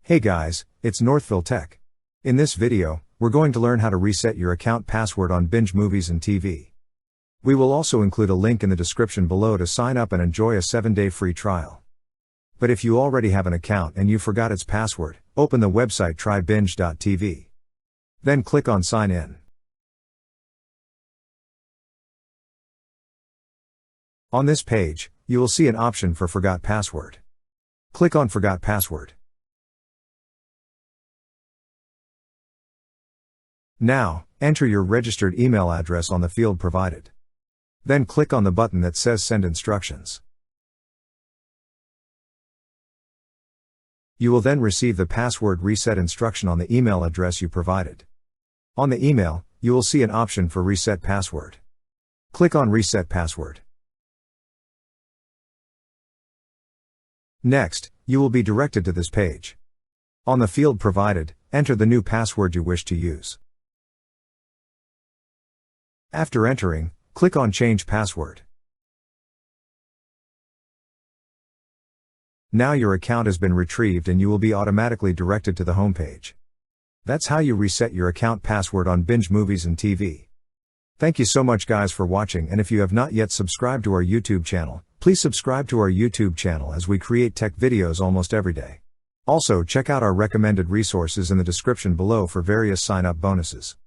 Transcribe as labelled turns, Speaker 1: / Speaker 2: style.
Speaker 1: Hey guys, it's Northville Tech. In this video, we're going to learn how to reset your account password on Binge Movies and TV. We will also include a link in the description below to sign up and enjoy a 7-day free trial. But if you already have an account and you forgot its password, open the website trybinge.tv. Then click on Sign In. On this page, you will see an option for Forgot Password. Click on Forgot Password. Now, enter your registered email address on the field provided. Then click on the button that says Send Instructions. You will then receive the password reset instruction on the email address you provided. On the email, you will see an option for Reset Password. Click on Reset Password. Next, you will be directed to this page. On the field provided, enter the new password you wish to use. After entering, click on Change Password. Now your account has been retrieved and you will be automatically directed to the home page. That's how you reset your account password on Binge Movies and TV. Thank you so much guys for watching, and if you have not yet subscribed to our YouTube channel, please subscribe to our YouTube channel as we create tech videos almost every day. Also check out our recommended resources in the description below for various sign-up bonuses.